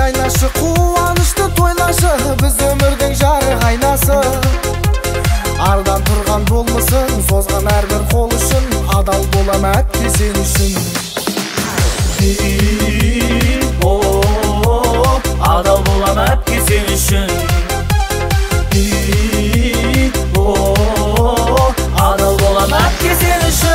жайнашы, қуанышты тойлашы, біз өмірдің жарық айнасы. Ардан тұрған болмысын, созған әрбір қол үшін, адал болам әпке сен үшін. Адал болам әпке сен үшін. Адал болам әпке сен үшін.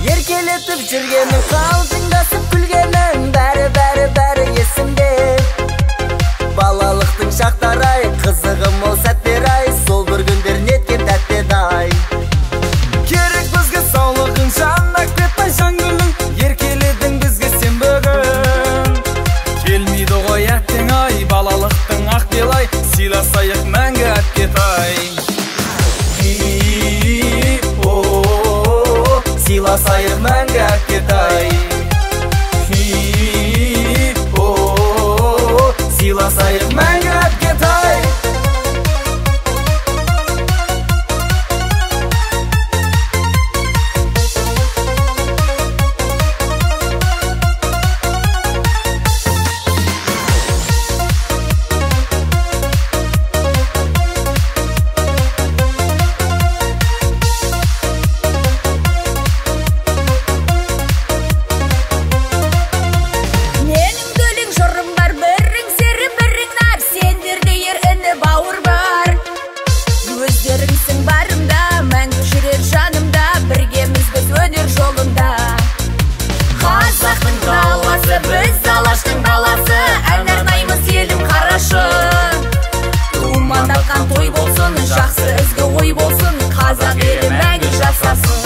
Еркелетіп жүргенің, қалжыңдасып күлгенің, бәрі есімде. Балалықтың шақтар-ай, қызығым ол сәттер-ай, сол бір күндер неткен тәтті-ай. Керек бізге саулығың, жаннак беттай жан гүлің, еркеледің бізге сен бүгін. Келмейді ғой әттең-ай, балалықтың ақ белай, сыйласайық мәңгі әпкетай. Сыйласайық мәңгі әпкетай. Сыйласайық мәңгі әпкетай. Біз алаштың баласы, ән арнаймыз елім қарашы. Туыман тапқан той болсын, жақсы ізгі ой болсын, қазақ елі мәңгі жасасын.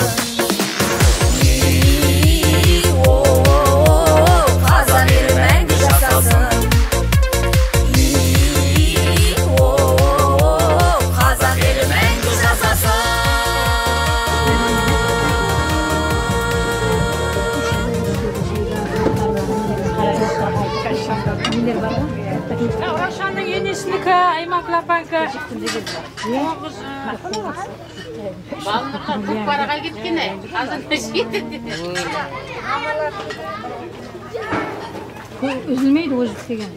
Қазақ елі мәңгі жасасын. Қазақ елі мәңгі жасасын. Рошанның енесінікі, Айман Клапанка. Балынырға көп параға кеткені, қазанда жетті. Үзілмейді өзі деген.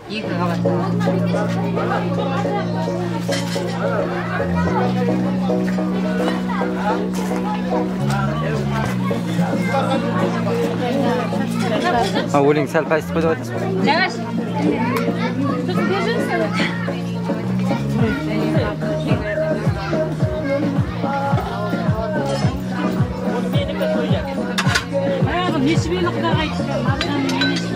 Екі қабатты. Өлең сәл пайсыз қойды өтіз. Нәғаш? Тұтын бержіңіз сәлі? Аяғы несібелі құдаға айтты. Маржанның енесі.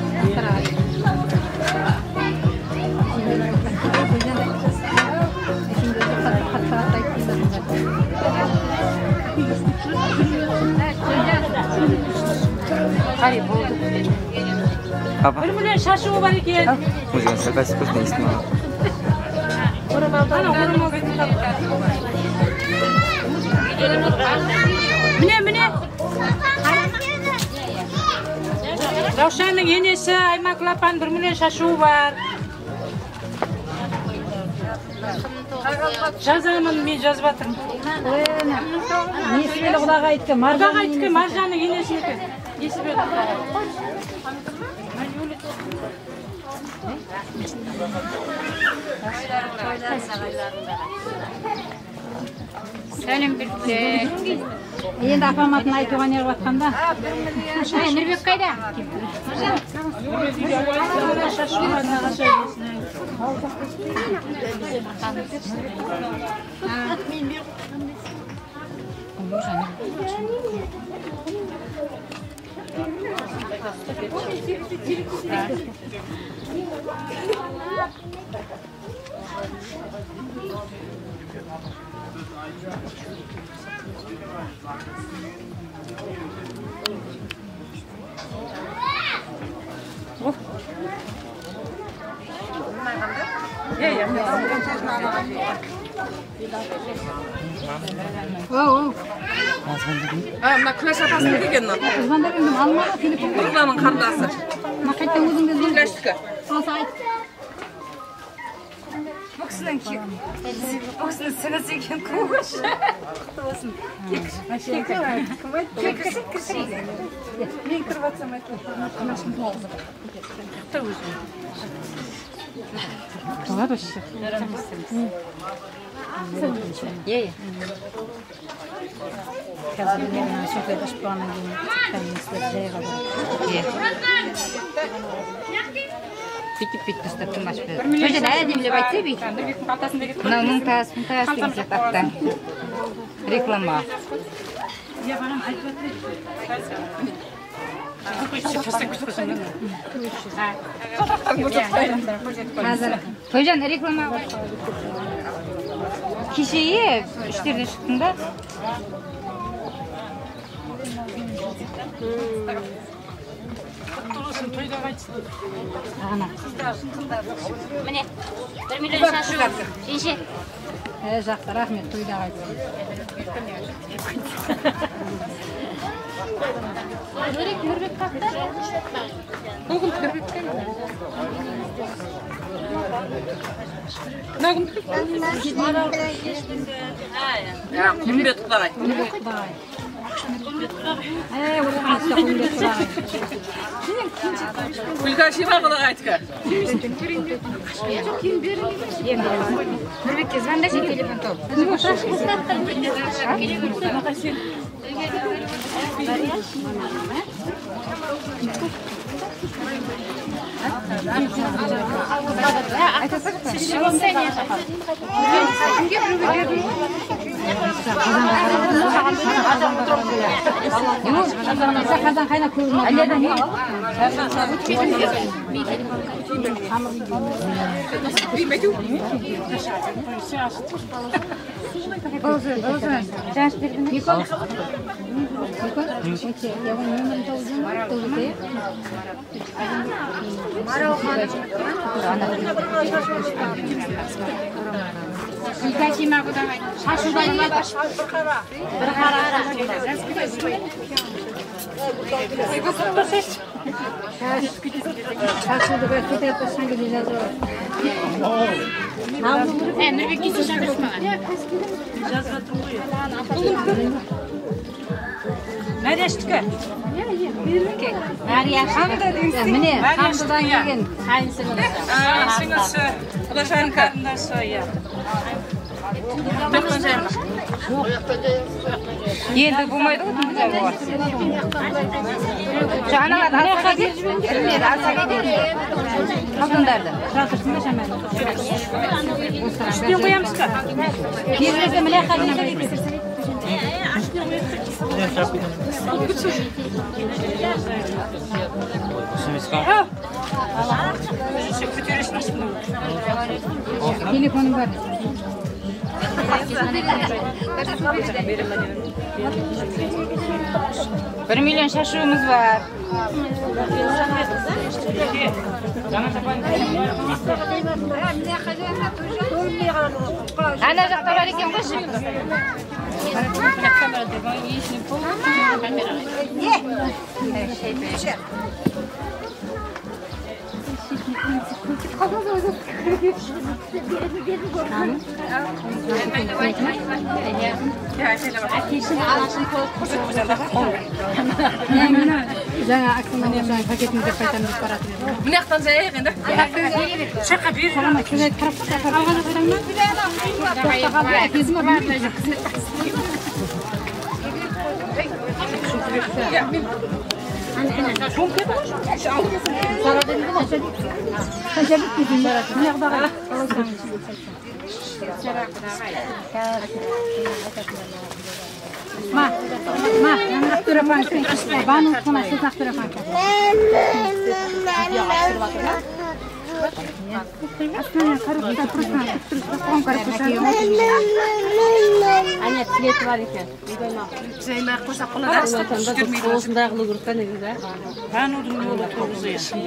Қари болды. Бір мүлен шашуы бар екен. Музыканы сәл пайсыз қойды, естің ала. Міне. Раушанның енесі Айман Клапан бір мүлен шашуы бар. Жазамын, мен жазып атырмын. Несібелі құдаға айтты, Маржанның енесінікі. Несібелі құдаға. Сәлем бірді. Енді апаматын айтуға не қылатқанда? Нұрбек қайда? Мына күләш апасы деген мына. Звондап едім, алмады телефон. Нұрланның қардасы. Қайттан өзіңді күләштікі. Алса айт. Osman sırası iken kovuş. Olsun. Ben kırvatsam Doğru başı. Ye. Kazanıyorum çok da başpana gibi. Kendisi Ye. Bitti stattım başpana. Önce de edimle baytı bir. Bunun tas diye taktı. Reklama. Ya bana Hazır. Hocam reklama var. Kişiyi işlerine çıktığında Ana. Mine, 1 milyon şaşırdım. İnşi. Жақсы, рахмет, тойда қайтсын. Нұрбек қақта? Күмбет құлағай. Күлға шима құлағай айтқа. Нұрбекке звондайшы, телефон топ. Сахардан қайнап көрінеді. Nurбек кесе шақырышмаған. Нәрештікі? Міне, Хамдыдан келген. Сіңілсі, ұлашарын қарындасы, иә. Енді болмайды ғой, жаңалады, алсаға келмеді, алсаға келмеді. Қалдыңдарды. Жатырсың шаман. Үштен қоямыз қа? Кезімізді міне қалдыңдар Телефоның бар. 1 milyon şaşığımız var. Ana жақта бар екен ғой şimdi. Жаңа акциядан жаңа пакетini деп қайтамын деп баратын едім. Мына жақтан жайық енді. Шаққа бер. Сен қарап алған ақшаңнан? Әкесіме бар. Ma, aktöre fanken. Banu sana siz aktöre fanken. Aslında karışta просто он karışta. Anya tilet var ekan. Жаймай қойса құлағар. Осындай қылу керек та негізі. Ben odun yolu toğuzu yaşım.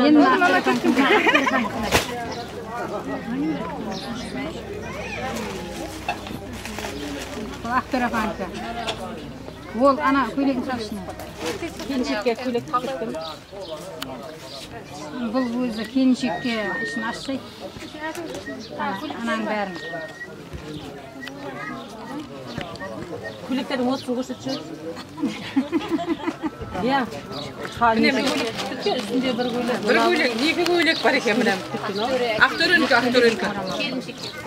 Енді aktöre fanken. Aktöre fanken. Ол ана көйлегін шашына. Келіншекке көйлек тіккен. Бұл өзі келіншекке ішін ашсай. Анаң бәрін. Көйлектердің отсын көрсетші. Иә. Міне бір көйлек тіккен, үстінде бір көйлек. Bir көйлек, екі көйлек бар екен міне. Ақтөренкі.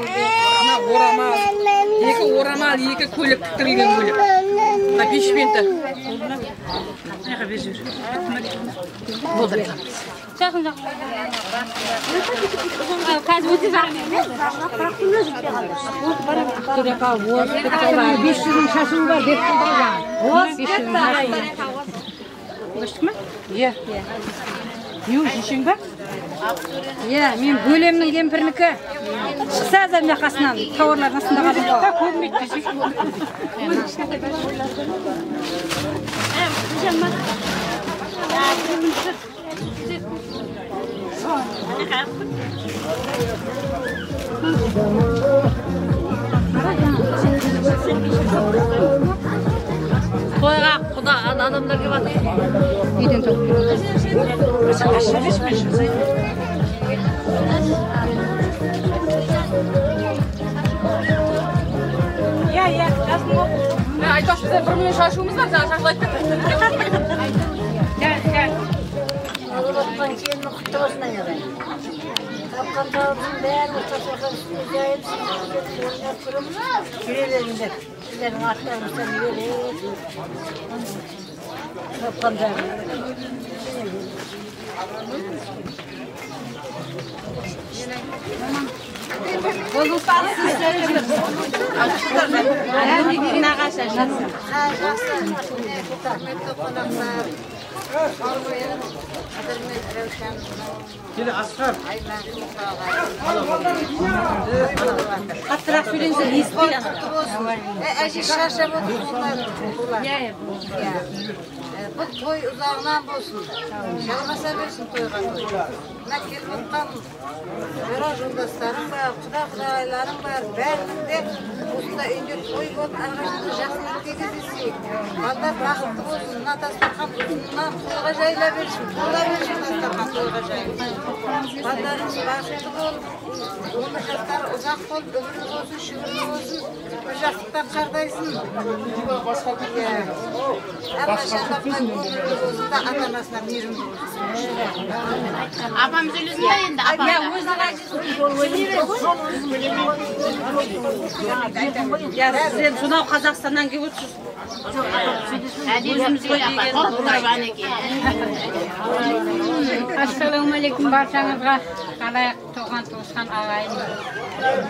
Мына орамал, екі орамал, екі көйлек тіктірілген көйлек. Мына бешпенті. Аяға бер жүр. Болды. Жақын. Қазір өте жақын. Ақтөрек ал, 500-дің шашуы бар деп қалған. 500-дің шашуы. Өштік ме? Е. Ю, жешең ба? Иә, мен бөлемнің кемпірнікі. Шықса да мына қасынан тауарлардың астында қалдым ғой. Көмейді десек. Тойға құда адамдар келіп жатыр. Үйден топ. Иә, жасын ол. Айтпақшы бізде 1 миллион шашуымыз бар, жаңа шашылай айтпақ. Allah'tan kendini kutlamasına yarar. Kapkanlarımızın değerli tasarrufun hikayesini kurum kürelerinde sizlerin atlarımızdan verir. Kapkanlarımızın. Қатырақ сөйленсе естпейді. Әже шаршап отырсыңдар. Bu toy uzağından olsun. Çalmasa versin toyga toy. Mına kelip otkan Bera joldaşlarım var, Kudaylarım var. Bärinin de usta önce toy bolup arkaşında жақсылық тегізесек. Балдар бақытты болсын. Мына дастархан ұзынынан тойға жайыла берсін. Тола берсін дастархан тойға жайылып. Балдарыңыз бақытты болып, өмір жастары ұзақ болып, ömrünüz olsun, şükürlü olsun. Bir жақсылықтан қардайсын. Әрқашанда ömürlü olsun da ata-anasına meyrimli olsun. Апам сөйлесін бе енді? Апам да. Сен сонау Қазақстаннан келіп отырсыз. Әдеміміз ғой апа, тұрып әнеке. Ассалаумағалейкум баршаңызға. Қалай туған туысқан ағайын.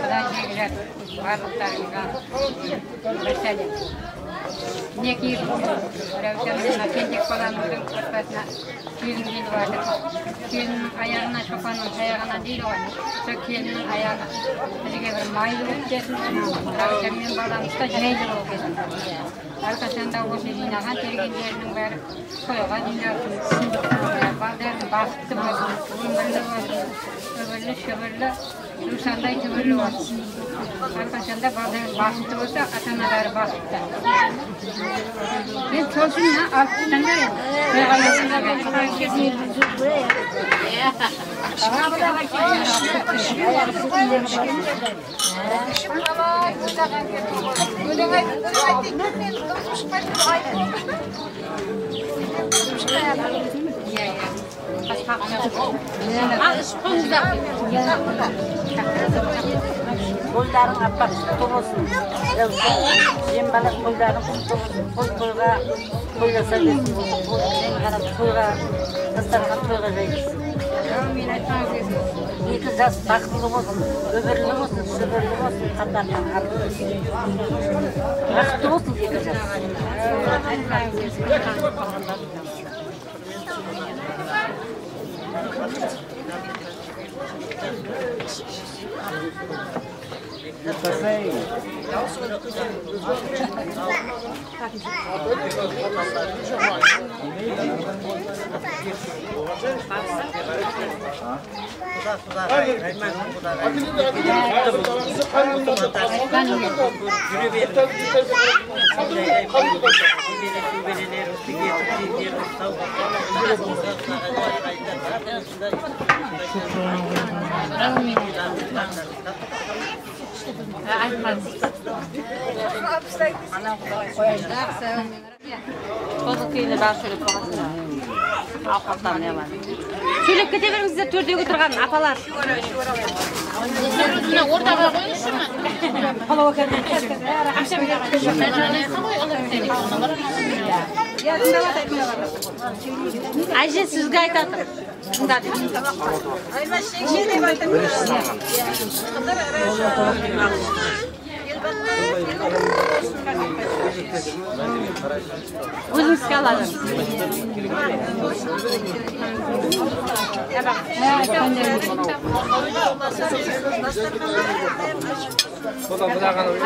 Құдай жегілер барлықтарыңызға. Бір сәлем. Мінекей Рәусемнің кенжек баламыздың отбасына келін келіп жатыр. Келіннің аяғына, шопанның аяғына дейді ғой. Сол келіннің аяғы бізге бір майлы өткесін. Рәусеммен баламыз да жайлы болып кетсін. Әрқашанда осы жинаған тергендерінің бәрі тойға жиналсын. Балдардың бақытты болсын, өмірлі болсын, өмірлі шүбірлі, жусандай түбірлі болсын. Әрқашанда балдардың бақытты болса, ата-аналары бақытты. Мен солсын алып таңдайын. Тойға Qo'llaring appak quti bo'lsin. Jem balaq qo'llaring quti bo'lsin. Qo'yga qo'ylasa desin. Qo'yga qarab to'yga dastarxon to'yga jaysin. İki jaz baxtli bo'lsin, ömürlü bo'lsin, şükürlü bo'lsin, qatardan qarab. Baxtli bo'lsin iki jaz. Bozukuyla ben şöyle koyasın. Avukatlar ne var? Söyleyip gidebilirsiniz tördeye götürgen apalar. Orada koyuyorsun mu? Hala bakalım. Akşam ne koy olur Ayşe sizge aytadım. Şunda dedim. Özümüzge alalım.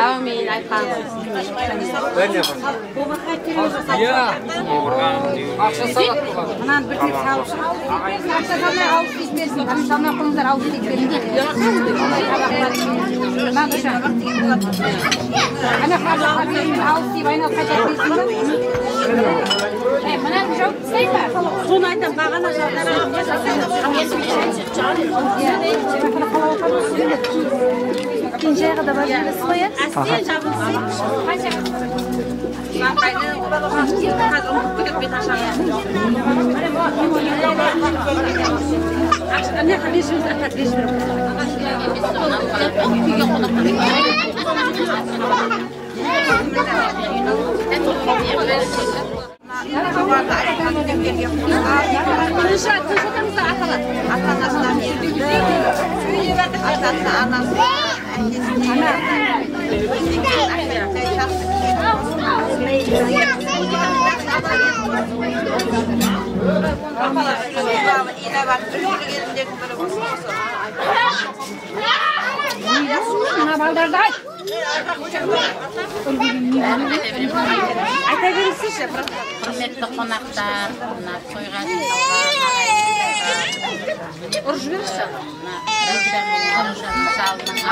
Amin aytkan. Ben yapayım. Ya. Anan bir tek sağlık. Akşamlar alıp gitmesin. Akşamlar kumlar alıp gitmesin. Ben kuşa. Ana haberini alıp deyip aynen kaçak değilsin. Bana bir çok şey var. Bunu aytan bağına İkinciye kadar başarısı koyar. Asliye çabuk. Ben kaydı kaz onu gidip bir taşa. Ne kardeşimiz kardeşim. Hürmetli konaklar, soygan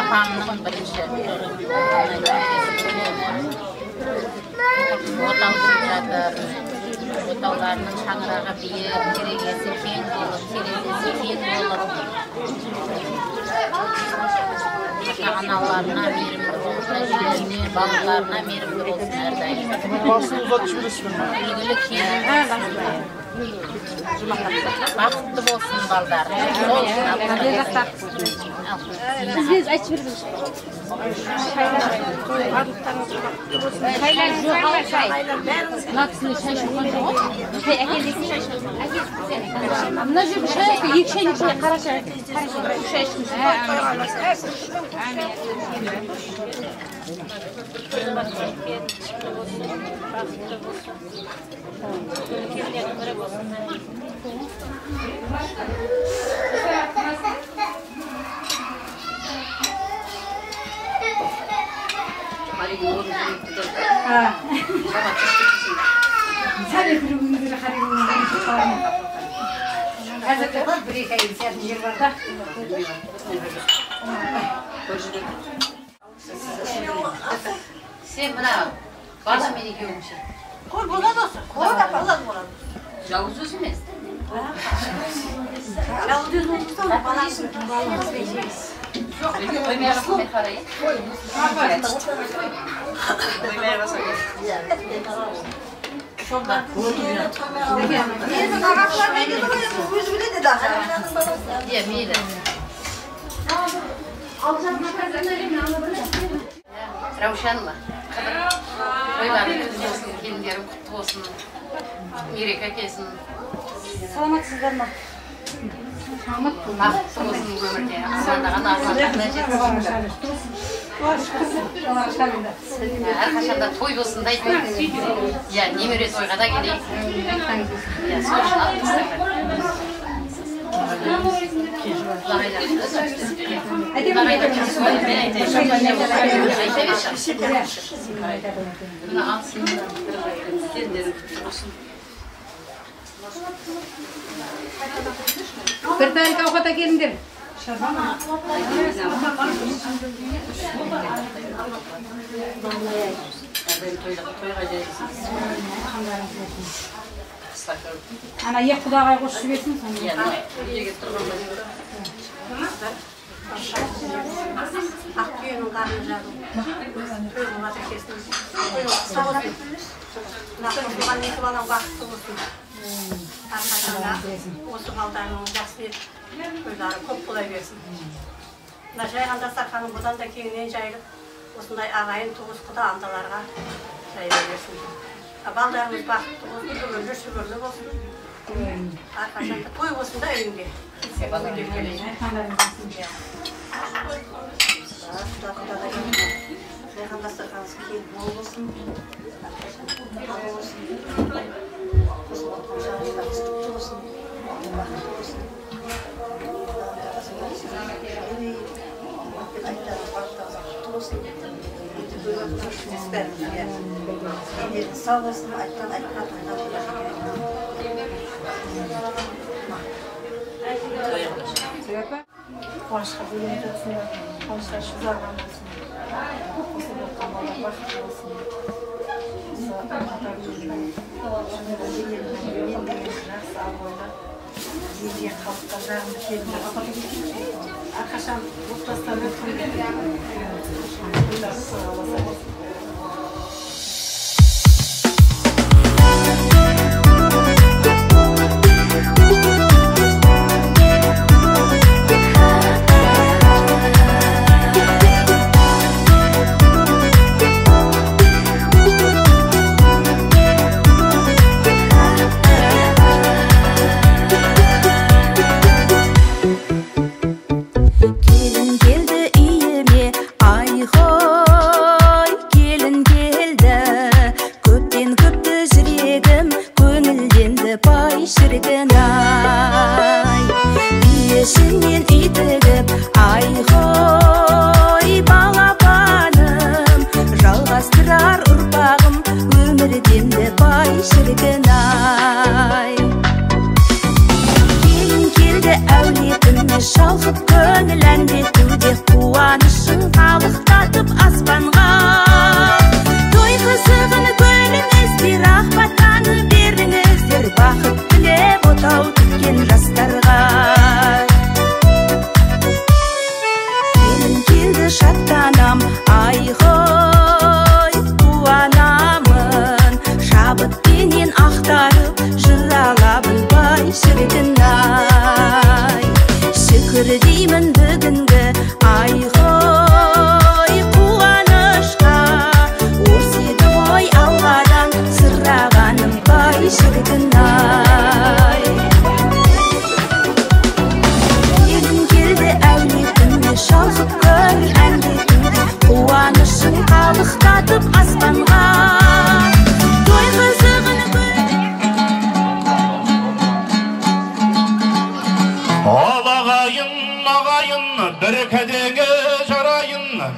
apamның бірінші отау жатыр. Отауларының шаңырағы биік, керегесі кең болып, терезесі кең болып. Аналарына мейірімді болсын, әжелеріне, балаларына мейірімді болсын әрдайым. Басын ұзатып жібересің бе? Үлгілі келін. Бақытты болсын балдар. Siz aç verin. Hayır, yok, hayır. Nasıl şaşırtmaca o? Şey, ekezdeki şaşırtmaca. Bunlar bir şey, ilk şeyin içine karaşa. Sen bana başım beni görmüş. Koy buna da olsun. Koy da falan buna. Yavuz üzmez. Yavuz üzmez de bana Koymaya basın parayı. Koymaya basın. Şurada. Yerin ağaçlar ne gibi yüz bile de daha. Diye miydi? Ravşanla. Toyların kutlu olsun, gelinlerin kutlu olsun. Yürek ekesin. Salamatсыздар ма? Baqıtlı olsun ömürde. Amandagan armağanlarına jetsin. Her kaçanda toy olsun deyip. Ya nemere toyga da geleyim. Ya sonuçta altısın. Bir tane kavgata gelindер. Ana yak Xudoga qo'shib bersin sen. Akgünün karnıcağı. Köyün ateşesini. Sağlık. Nasıl tuğan nesi balan vakti olsun. Arkadaşlar, osu baldarının жақсы көйлері көп бола берсін. Жай ғанда сақаның бұдан да кеңінен жайылып, осындай ағайын туыс құда андаларға жайыла берсін. Балдарымыз бақытты болсын, өмірлі шүбірлі болсын. Arkadaşlar, той болсын да үйінде. Жай ғанда сақаныз кейін мол болсын. Sağ olasın, ayttan ayttan Қуанышқа бөлініп жатсын, қуанышқа шүзарған болсын. Осы болған балдар бақытты болсын. Осы аталарының жақсы абыройла елге халыққа жағымды келді. Әрқашан отбасылар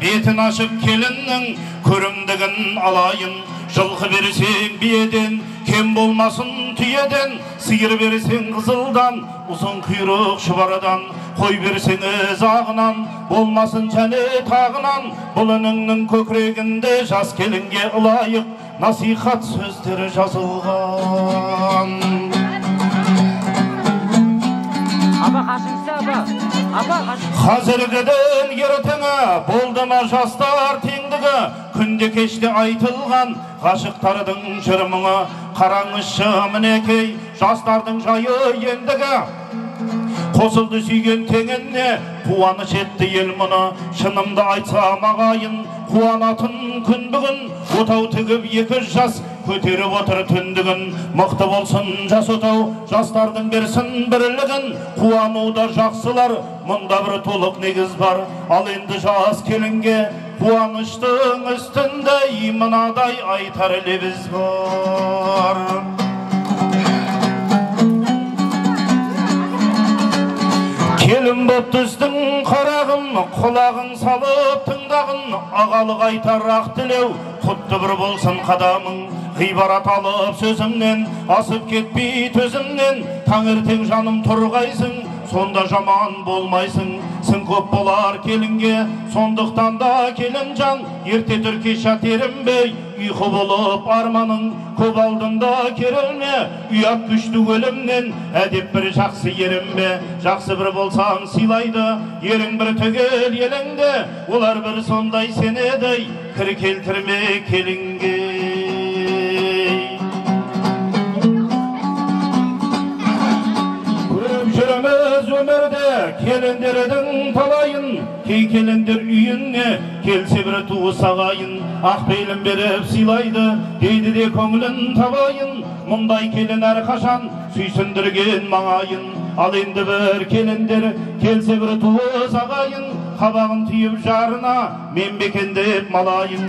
Бетін ашып келіннің көрімдігін алайын. Жылқы берсең биеден, кем болмасын түйеден. Сиыр берсең қызылдан, ұзын құйрық шұбарыдан. Қой берсеңіз ағынан, болмасын және тағынан. Бұл үніңнің көкірегінде жас келінге ылайық насихат сөздері жазылған. Қазіргіден ертеңі болды ма жастар теңдігі, күнде кеште айтылған ғашықтардың жырмыңы. Қараңызшы мінекей жастардың жайы ендігі, қосылды сүйген теңіне қуаныш етті ел мұны. Шынымды айтсам ағайын қуанатын күн бүгін, отау тігіп екі жас көтеріп отыр түндігін. Мықты болсын жас отау, жастардың берсін бірлігін. Қуануда жақсылар, мұнда бір толық негіз бар. Ал енді жас келінге қуаныштың үстінде мынадай айтар лебіз бар. Келін боп түстің қарағым, құлағың салып тыңдағын. Ағалық айтар ақ тілеу, құтты бір болсын қадамың. ғибарат алып сөзімнен, асып кетпей төзімнен, таңертең жаным тұрғайсың, сонда жаман болмайсың. Сын көп болар келінге, сондықтан да келін жан, ерте түрке шатерінбей, ұйқы болып арманың, көп алдында керілме, ұят күшті өлімнен, әдеп бір жақсы ерінбе, жақсы бір болсаң сыйлайды, ерің бір түгел еліңде, олар бір сондай сенедей, кір келтірме келінге. Жүріміз өмірде келіндердің талайын, кей келіндер үйіне келсе бір туыс ағайын, ақ бейлін беріп сыйлайды, дейді де көңілін табайын. Мұндай келін әрқашан сүйсіндірген маңайын, ал енді бір келіндер келсе бір туыс ағайын, қабағын түйіп жарына мен бекендеп малайын.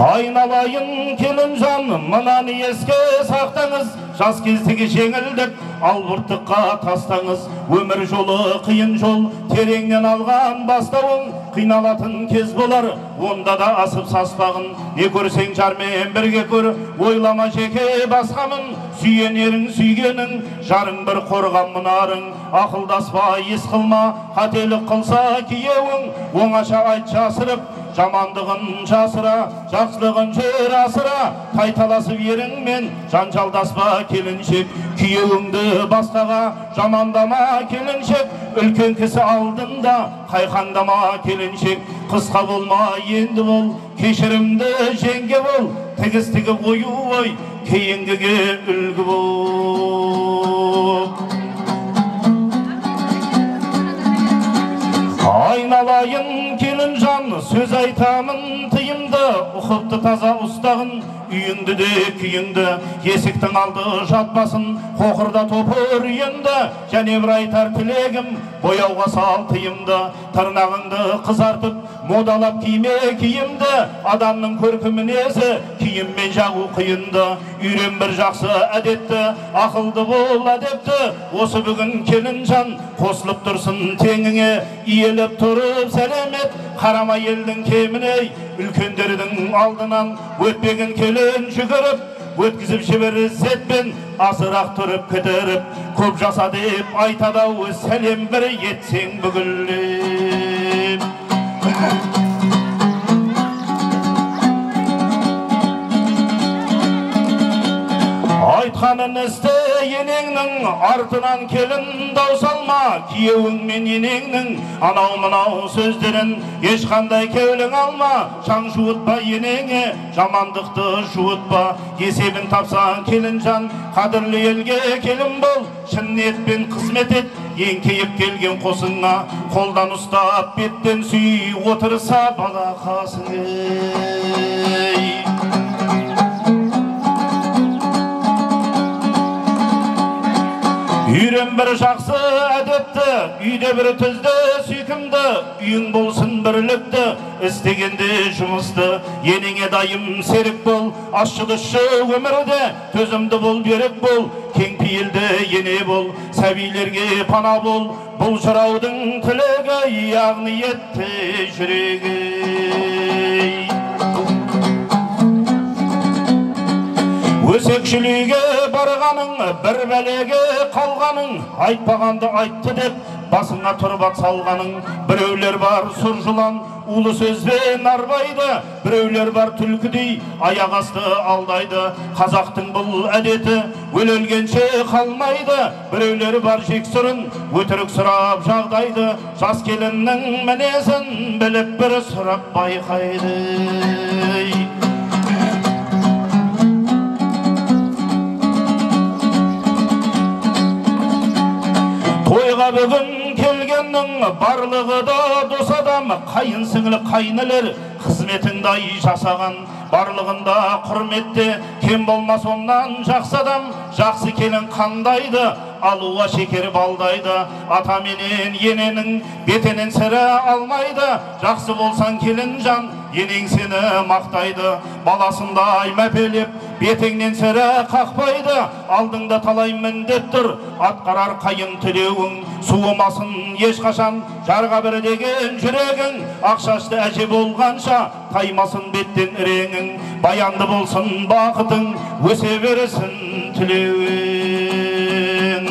Айналайын келін жан, мынаны еске сақтаңыз, жас кездегі жеңілдік албырттыққа тастаңыз. Өмір жолы қиын жол, тереңнен алған бастауың, қиналатын кез болар, онда да асып саспағын. Не көрсең жармен бірге көр, ойлама жеке басқамын, сүйенерің сүйгенің, жарың бір қорған мұнарың. Ақылдаспа ес қылма, қателік қылса күйеуің, оңаша айт жасырып, жамандығын жасыра, жақсылығын жер асыра, тайталасып еріңмен жанжалдаспа келіншек. Күйеуіңді басқаға жамандама келіншек, үлкен кісі алдында қайқаңдама келіншек. Қысқа болма енді бол, кешірімді жеңге бол, тігістігі қою ой, кейінгіге үлгі бол. Айналайын келін жан, сөз айтамын тыйымды, ұқыпты таза ұстағын, үйіңді де күйіңді, есіктің алды жатпасын, қоқырда топыр үйінді, және бір айтар тілегім, бояуға сал тыйымды, тырнағыңды қызартып, модалап киме киімді, адамның көркі мінезі, киіммен жағу қиынды. Үйрен бір жақсы әдетті, ақылды бол әдепті, осы бүгін келін жан, қосылып тұрсын теңіңе, иеліп тұрып сәлемет, қарама елдің кеміне, үлкендердің алдынан өтпеген келін жүгіріп, өткізіп жібер ізzetпен, азырақ тұрып кідіріп, көп жаса деп айтады ау, сәлем бір етсең бүгіліп. Айтқанын істе енеңнің, артынан келін дау салма, күйеуің мен енеңнің анау-мынау сөздерін ешқандай кеулің алма. Шаң жуытпа енеңе, жамандықты жуытпа, есебін тапсаң келін жан, қадірлі елге келін бол, шын ниетпен қызмет ет, еңкейіп келген қосыңа, қолдан ұстап беттен сүй, отырса бала қасың. Үйрен бір жақсы әдетті, үйде бір түзді сүйкімді, үйің болсын бірлікті, істегенде жұмысты, енеңе дайым серік бол, ашшы-дұшшы өмірде, төзімді бол, берік бол, кең пейілді ене бол, сәбилерге пана бол, бұл жыраудың тілегі, яғни етті жүрегі. Өсекшіліге барғаның, бір бәлеге қалғаның, айтпағанды айтты деп, басыңа тұрбат салғаның. Біреулер бар сұр жылан, улы сөзбен арбайды, біреулер бар түлкідей, аяқ асты алдайды. Қазақтың бұл әдеті өлгенше қалмайды, біреулер бар жексұрын, өтірік сұрап жағдайды. Жас келіннің мінезін біліп бір сұрап байқайды. Тойға бүгін келгеннің барлығы да дос адам, қайын сіңілі қайнылер қызметіңдай жасаған, барлығында құрметте кем болмас оннан жақсы адам. Жақсы келін қандайды, алуға шекер балдайды, ата менен ененің бетенен сірі алмайды. Жақсы болсан келін жан, енең сені мақтайды, баласындай мәпелеп бетіңнен сірә қақпайды. Алдыңда талай міндет тұр, атқарар қайын тілеуің, суымасын ешқашан жарға бір деген жүрегің. Ақшашты әже болғанша таймасын беттен іреңің, баянды болсын бақытың, өсе бересін тілеуің.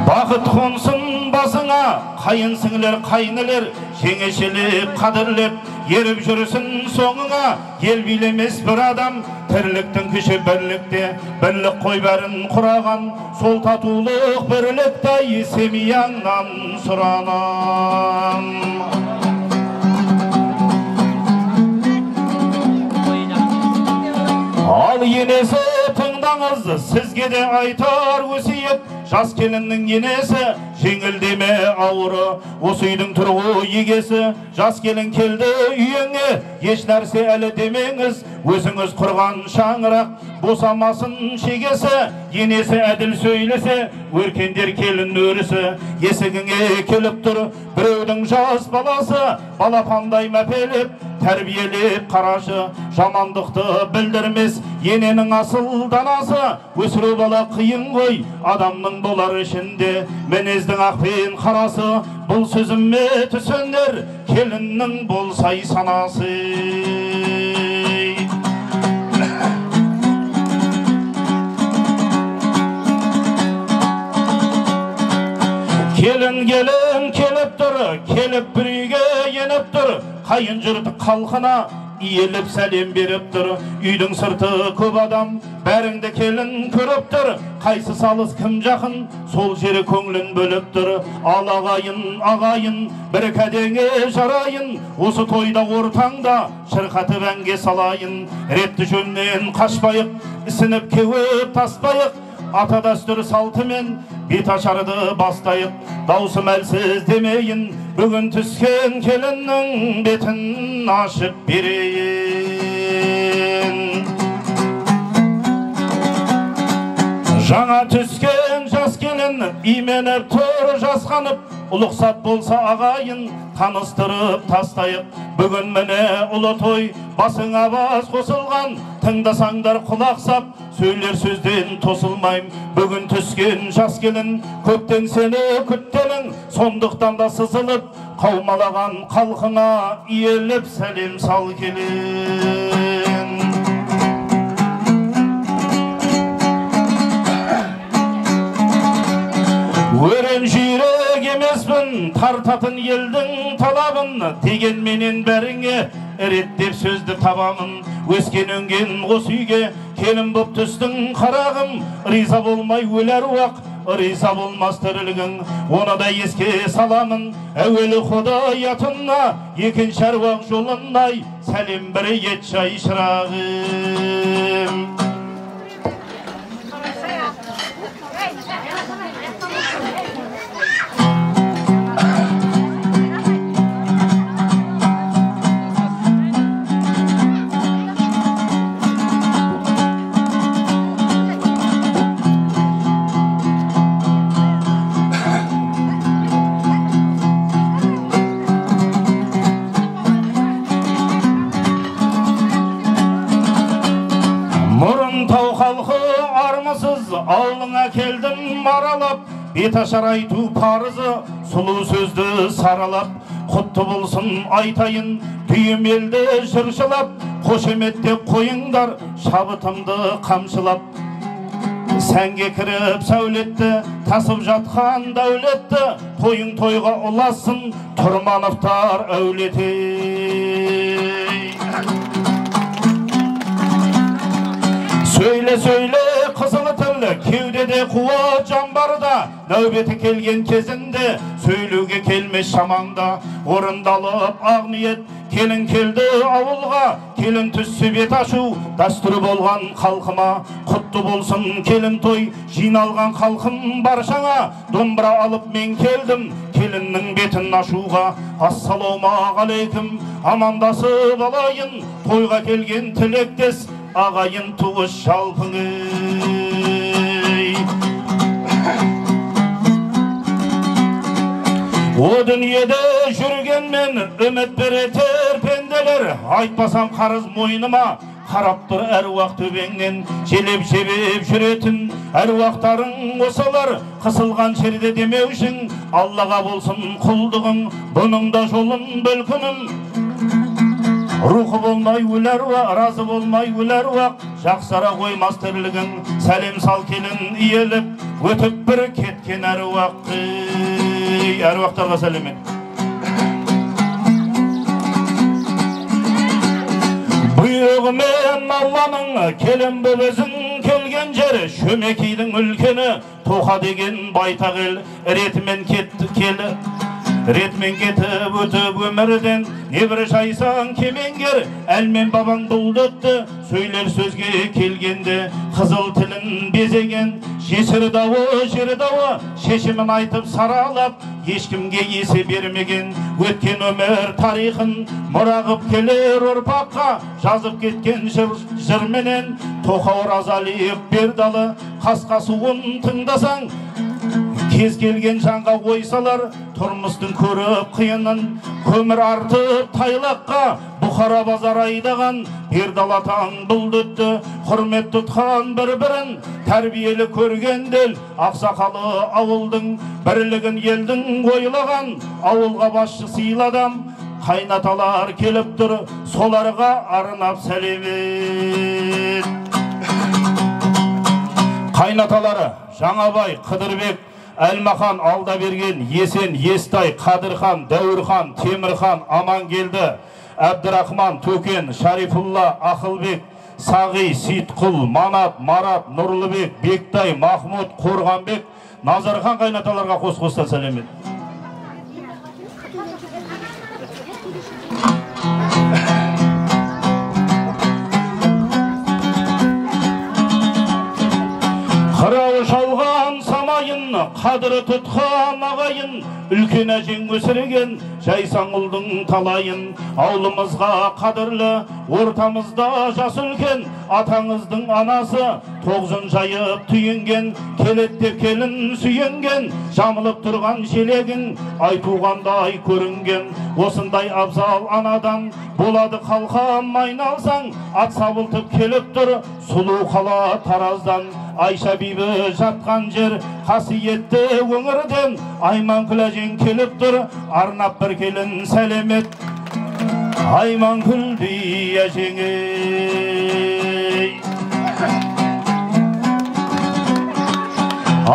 Бақыт қонсын басыңа, қайын сіңілер, қайнылер, жеңешелеп, қадірлеп, еріп жүрсін соңыңа. Ел билемес бір адам, тірліктің күші бірлікте, бірлік қой бәрін құраған, сол татулық бірлікті семьяңнан сұранам. Ал енесі тыңдаңыз, сізге де айтар өсиет, жас келіннің енесі жеңілдеме ауыры, осы үйдің тұрғы егесі. Жас келін келді үйіңе, еш нәрсе әлі демеңіз, өзіңіз құрған шаңырақ босамасын шегесі. Енесі әділ сөйлесе, өркендер келін өрісі, есігіңе келіп тұр біреудің жас баласы. Балапандай мәпелеп, тәрбиелеп қарашы, жамандықты білдірмес ененің асыл данасы. Өсіру бала қиын ғой, адамның болар ішінде мінездің ақпен қарасы. Бұл сөзіме түсіңдер, келіннің болсай санасы. Келін келіп тұр, келіп бір үйге еніп тұр, қайын жұрты қалқына иеліп сәлем беріп тұр. Үйдің сырты көп адам, бәріңді келін көріп тұр. Қайсы салыс кім жақын, сол жері көңілін бөліп тұр. Ал ағайын, бір кәдеңе жарайын, осы тойда ортаңда шырқатып әнге салайын. Ретті жөннен қашпайық, ісініп кеуіп таспайық, ата дәстүр салтымен бет ашарды бастайық. Даусым әлсіз демейін, бүгін түскен келіннің бетін ашып берейін. Жаңа түскен жас келін именіп тұр жасқанып, ұлықсат болса ағайын таныстырып тастайық. Бүгін міне ұлы той, басыңа бас қосылған, тыңдасаңдар құлақсап, сөйлер сөзден тосылмайым. Бүгін түскен жас келін, көптен сені күттелің, сондықтан да сызылып, қаумалаған қалқыңа иеліп сәлем сал келін. Өрен жүйрек емеспін, тартатын елдің талабын, дегенменен бәріңе реттеп сөзді табамын. Өскен өнген осы үйге келін боп түстің қарағым, риза болмай өлер уақ, риза болмас тірлігің, оны да еске саламын. Әуелі құдаятына, екінші әруақ жолындай, сәлем бір ет жай шырағым. Ауылыңа келдім маралап, бет ашар айту парызы, сұлу сөзді саралап. Құтты болсын айтайын, түйім елді жыршылап, қошеметтеп қойыңдар, шабытымды қамшылап. Сәнге кіріп сәулетті, тасып жатқан дәулетті, тойың тойға ұласын, Тұрмановтар әулеті. Сөйле қызылы тілі, кеудеде қуат жан барда, нәубеті келген кезінде сөйлеуге келмес шамаңда. Орындалып ақ ниет, келін келді ауылға, келін түссе бет ашу, дәстүрі болған халқыма. Құтты болсын келін той, жиналған халқым баршаңа. Домбыра алып мен келдім, келіннің бетін ашуға. Ассалаумағалейкум, амандасып алайын, тойға келген тілектес ағайын туыс жалпыңыз. O dünyada жүргенмен үміт беретер пенделер, айтпасам қарыз мойныма, қарап тұр әруақ төбеңнен, желеп-жебеп жүретін әруақтарың осалар, қысылған жерде демеушің, Аллаға болсын құлдығың, бұның да жолын бөлкінің. Рухы болмай өл әруақ, разы болмай өл әруақ, жақсара қоймас тірлігің, сәлем сал келін иеліп, өтіп бір кеткен әруақ. Әруақтарға сәлемет. Бұйрығымен Алланың келін бұл өзің келген жері, шөмекейдің үлкені тоқа деген байтақ ел, ретімен кетіп өтіп өмірден, небір жайсаң кемеңгер, әлмен бабаң бұлдытты, сөйлер сөзге келгенде, қызыл тілін безеген, жесір дауы, жер дауы, шешімін айтып саралап, ешкімге есе бермеген, өткен өмір тарихын мұрағып келер ұрпаққа, жазып кеткен жырменен, тоқа оразалиып бердалы, қасқа суын тыңдасаң, кез келген жанға ойсалар, тұрмыстың көріп қиынын, көмір артып тайлаққа, бұқара базар айдаған, бердалатан бұлдытты, құрмет тұтқан бір-бірін, тәрбиелі көргендел, ақсақалы ауылдың, бірлігін елдің ойлаған, ауылға басшы сыйладам, қайнаталар келіп тұр, соларға арнап сәлемет. Қайнаталары Жаңабай, Қыдырбек, Әлмахан, Алдаберген, Есен, Естай, Қадырхан, Дәуірхан, Темірхан, Амангелді, Әбдірахман, Төкен, Шарифулла, Ақылбек, Сағи, Сейтқұл, Манат, Марат, Нұрлыбек, Бектай, Махмұд, Қорғанбек, Назархан қайнаталарға қос-қостан сәлемет. Қырау шалған самайын, қадыры тұтқан ағайын, үлкен әжең өсірген, жайсаң ұлдың талайын, аулымызға қадірлі, ортамызда жас үлкен, атаңыздың анасы, тоғжын жайып түйінген, келеттеп келін сүйенген, жамылып тұрған желегің, айтуғандай көрінген, осындай абзал анадан, болады қалқам айналсаң, ат сабылтып келіп тұр, сұлу қала Тараздан, Айша бибі жатқан жер, қасиетті өңірден, Айманкүл әжең келіп тұр, арнап бір келін сәлемет. Айманкүлдей әжеңе.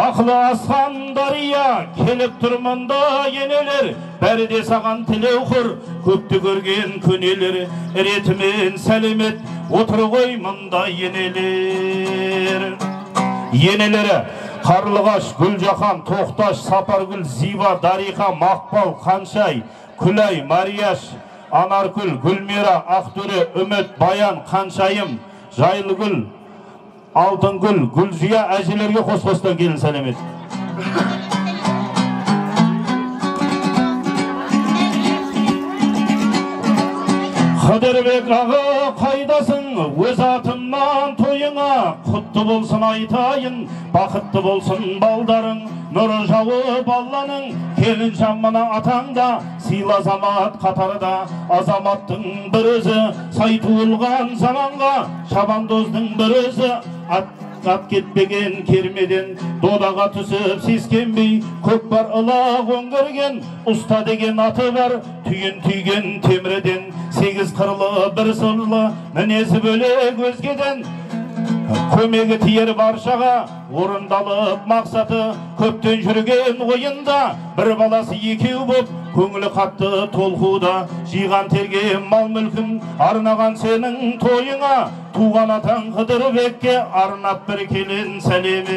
Ақылы асқан дария, келіп тұрмында енелер, бәрі де саған тілеу құр, көпті көрген көнелер, ретімен сәлемет, отыр ғой мұнда енелер. Енелері Қарлығаш, Гүлжахан, Тоқташ, Сапаргүл, Зиба, Дариқа, Мақпал, Қаншай, Күлай, Марияш, Анаркүл, Гүлмира, Ақтөре, Үміт, Баян, Қаншайым, Жайлыгүл, Алтынгүл, Гүлзия әжелерге қос-қостан келін сәлемет. Қыдырбек аға қайдасың, өз атымнан тойыңа, құтты болсын айтайын, бақытты болсын балдарың, нұры жауып Алланың, келін жаммана атаңда, сыйла азамат қатарда, азаматтың бір өзі, сай туылған заманға, шабандоздың бір өзі, ат кетпеген кермеден, додаға түсіп сескенбей, көкпар ылақ өңгерген, ұста деген аты бар, түйін түйген темірден, 8 қырлы бір сырлы, мінезі бөлек өзгеден, көмегі тиер баршаға, орындалып мақсаты, көптен жүрген ойында, бір баласы екеу боп, көңілі қатты толқуда, жиған терге мал мүлкін, арнаған сенің тойыңа, туған атаң Қыдырбекке арнап бір келін сәлемет.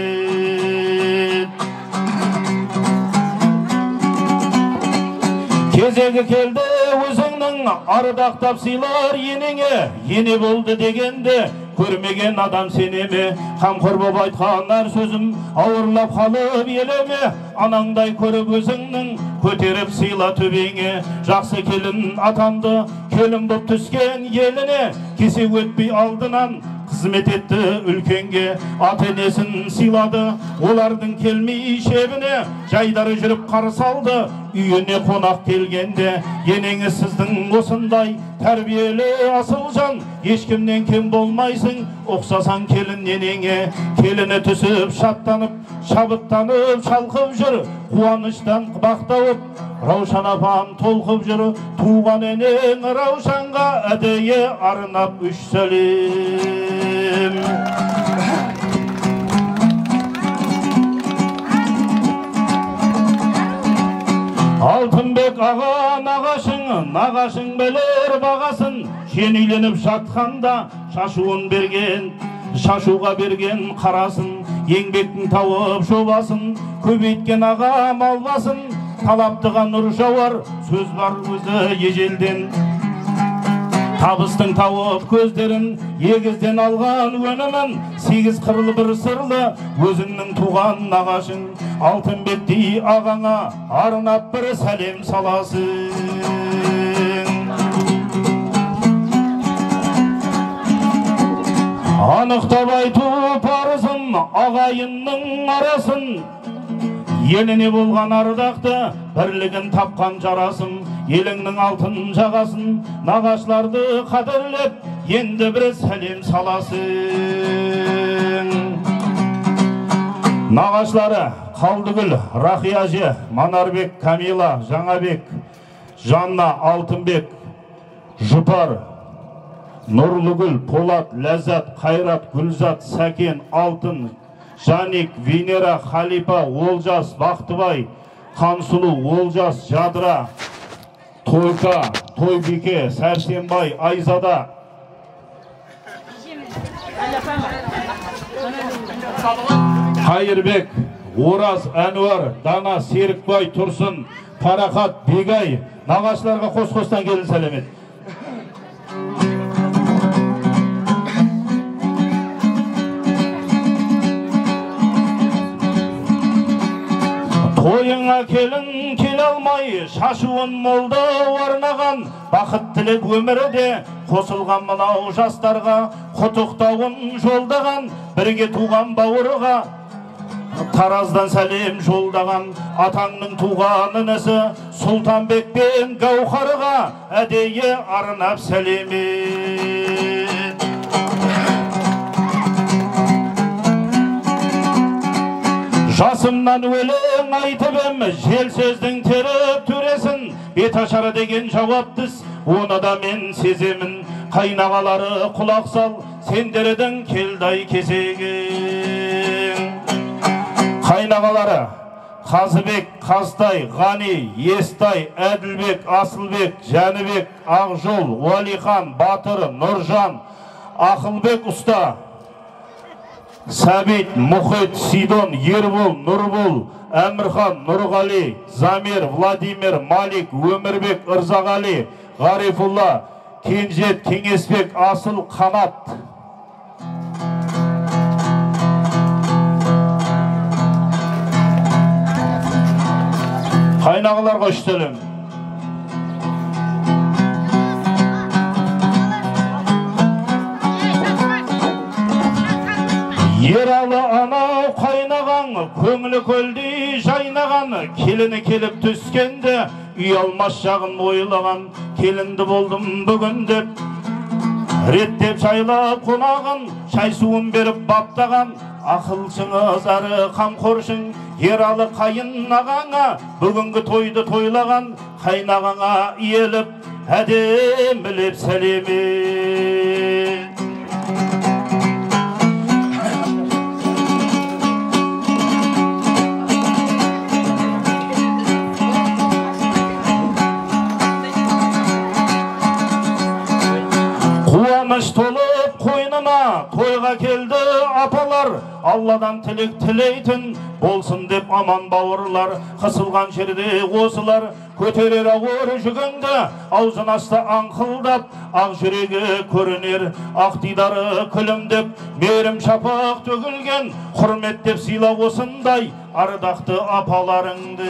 Кезегі келді өзіңнің, ардақтап сыйлар енеңе, ене болды дегенде, көрмеген адам сенеме, қамқор боп айтқан әр сөзім, ауырлап қалып елеме, анаңдай көріп өзіңнің, көтеріп сыйла төбеңе, жақсы келін атанды, келін боп түскен еліне, кесе өтпей алдынан, қызмет етті үлкенге, ата-енесін сыйлады, олардың келмей шебіне жайдары жүріп қарсы алды. Үйіне қонақ келгенде енеңіз сіздің осындай тәрбиелі асыл жан, ешкімнен кем болмайсың, ұқсасаң келін енеңе. Келіні түсіп шаттанып, шабыттанып шалқып жүр, қуаныштан бақтауып, Раушан апам толқып жүр. Туған енең Раушанға әдейі арнап үш сәлем. Алтынбек аға нағашың білер бағасын, сен үйленіп жатқанда шашуға берген қарасын, еңбектің тауып жобасын, көбейткен аға малбасын, талаптыға нұр жауар, сөз бар өзі ежелден. Табыстың тауып көздерін, егізден алған өнімін, 8 қырлы бір сырлы, өзіңнің туған нағашың. Алтынбектей ағаңа арнап бір сәлем саласың. Анықтап айту парызым, ағайынның арасын, еліне болған ардақты, бірлігін тапқан жарасым. Еліңнің алтын жағасын, нағашыларды қадірлеп, енді бір сәлем саласың. Нағашылары Қалдыгүл, Рақияже, Манарбек, Камила, Жаңабек, Жанна, Алтынбек, Жұпар, Нұрлыгүл, Полат, Ләззат, Қайрат, Гүлзат, Сәкен, Алтын, Жаник, Венера, Халипа, Олжас, Бақтыбай, Қансұлу, Олжас, Жадыра, Тойка, Тойбике, Сәрсенбай, Айзада, Қайырбек, Ораз, Әнуар, Дана, Серікбай, Тұрсын, Парақат, Бегай, нағашыларға қос-қостан келін сәлемет. Тойыңа келін келе алмай, шашуын молда орнаған, бақыт тілек өмірде қосылған мынау жастарға, құттықтауын жолдаған, бірге туған бауырға Тараздан сәлем жолдаған. Атаңның туған інісі Сұлтанбек пен Гауһарға әдейі арнап сәлемет. Жасымнан өлең айтып ем, жел сөздің теріп түресін, бет ашары деген жауаптыз, оны да мен сеземін. Қайнағалары құлақ сал, сендердің келдай кезегің. Қайнағалары Қазыбек, Қазтай, Ғани, Естай, Әділбек, Асылбек, Жәнібек, Ақжол, Уалихан, Батыр, Нұржан, Ақылбек ұста, Сәбит, Мұхит, Сидон, Ербол, Нұрбол, Әмірхан, Нұрғали, Замир, Владимир, Малик, Өмірбек, Ырзағали, Ғарифулла, Кенжет, Кеңесбек, Асыл, Қанат. Қайнағаларға үш сәлем. Ералы анау қайнаған, көңілі көлдей жайнаған, келіні келіп түскенде, үй алмас жағын ойлаған, келінді болдым бүгін деп, реттеп жайлап қонағын, шай суын беріп баптаған, ақылшыңыз әрі қамқоршың, Ералы қайынағаңа бүгінгі тойды тойлаған, қайнағаңа иеліп, әдемілеп сәлемет. Қуаныш толып қойнына, тойға келді апалар, Алладан тілек тілейтін болсын деп аман бауырлар. Қысылған жерде осылар, көтерер ауыр жүгіңді, аузын асты аңқылдап, ақ жүрегі көрінер, ақ дидары күлімдеп, мерім шапақ төгілген, құрметтеп сыйла осындай ардақты апаларыңды.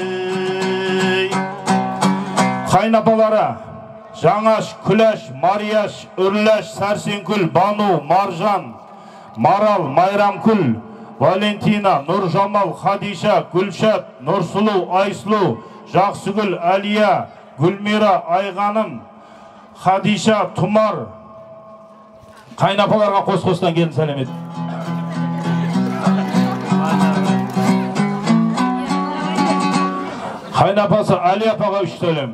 Қайнапалары Жаңаш, Күләш, Марияш, Үрләш, Сәрсенкүл, Бану, Маржан, Марал, Майрамкүл, Валентина, Нұржамал, Хадиша, Гүлшат, Нұрсұлу, Айсұлу, Жақсыгүл, Әлия, Гүлмира, Айғаным, Хадиша, Тұмар. Қайнапаларға қос-қостан келін сәлемет. Қайнапасы Али апаға 3 сәлем.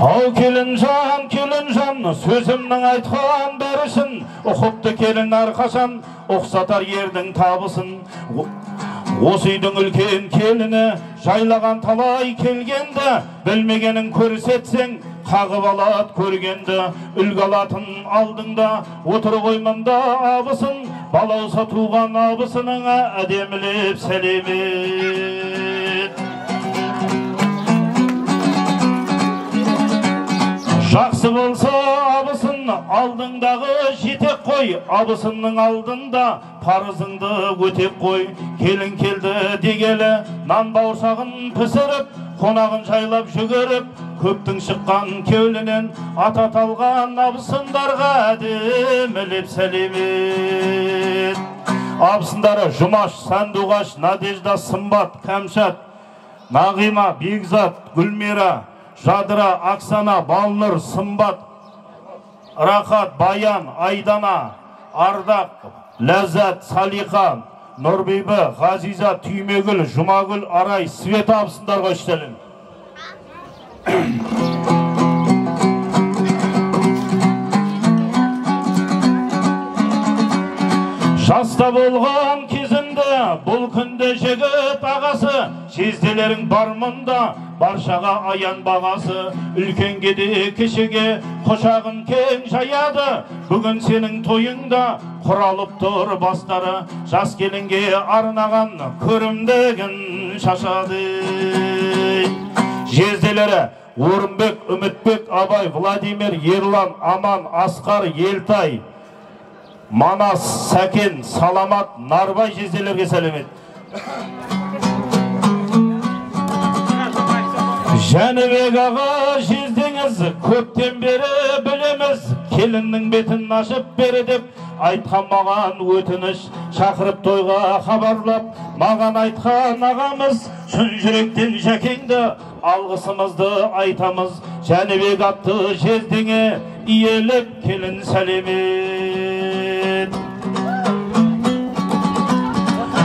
Ау келін жан, сөзімнің айтқан бәрішін, ұқыпты келін әрқашан, ұқсатар ердің табысын. Осы үйдің үлкен келіні, жайлаған талай келгенді, білмегенін көрсетсең, қағып алат көргенді, үлгі алатын алдыңда, отыр қоймында абысын, балауса туған абысының әдемілеп сәлемет. Жақсы болса абысын алдыңдағы жетек қой, абысынның алдында парызыңды өтеп қой. Келін келді дегелі, нан бауырсағын пісіріп, қонағын жайлап жүгіріп, көптің шыққан кеулінен ата талған абысындарға әдемілеп сәлемет. Абысындары Жұмаш, Сандуғаш, Надежда, Сымбат, Кәмшат, Нағима, Бекзат, Гүлмира, Жадыра, Ақсана, Балнұр, Сымбат, Рақат, Баян, Айдана, Ардақ, Ләззат, Салиқа, Нұрбибі, Ғазиза, Түймегүл, Жұмагүл, Арай, Света абысындарға үштелін. Жаста болған кезінде, бұл күнде жігіт ағасы, жезделерің бар мұнда, баршаға аян бағасы. Үлкенге де кішіге құшағын кең жаяды, бүгін сенің тойыңда құралып тұр бастары, жас келінге арнаған көрімдігін шашады. Жезделері Орынбек, Үмітбек, Абай, Владимир, Ерлан, Аман, Асқар, Елтай, Манас, Сәкен, Саламат, Нарбай жезделерге сәлемет. Жәнібек аға жездеңіз, көптен бері білеміз, келіннің бетін ашып бері деп айтқан маған өтініш, шақырып тойға хабарлап маған айтқан ағамыз, шын жүректен жәкеңді алғысымызды айтамыз. Жәнібек атты жездеңе иеліп келін сәлемет.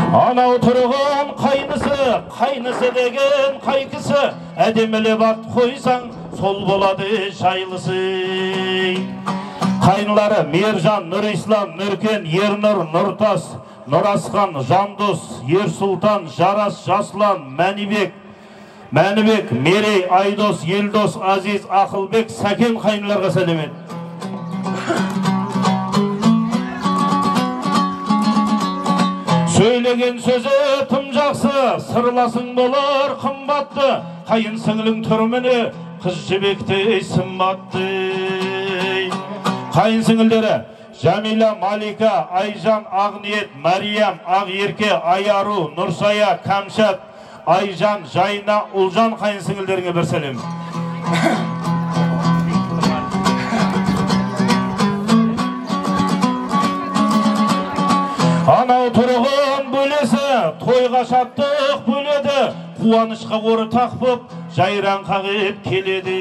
Анау тұрған қайнысы деген қайкысы, әдемілеп ат қойсаң, сол болады жайлысы. Қайнылары Мержан, Нұрислам, Нұркен, Ернұр, Нұртас, Нұрасқан, Жандос, Ерсұлтан, Жарас, Жаслан, Мәнібек, Мерей, Айдос, Елдос, Азиз, Ақылбек, Сәкен қайныларға сәлемет. Сөйлеген сөзі тым жақсы, сырласың болар қымбатты, қайын сіңілің түрміне қыз жібектей сымбатты. Қайын сіңілдері Жәмила, Малика, Айжан, Ақниет, Мариям, Ақерке, Аяру, Нұрсая, Кәмшат, Айжан, Жайна, Ұлжан қайын сіңілдеріңе бір сәлем. Анау тұрған бөлесі, тойға шаттық бөледі, қуанышқа қоры тақпып, жайран қағып келеді.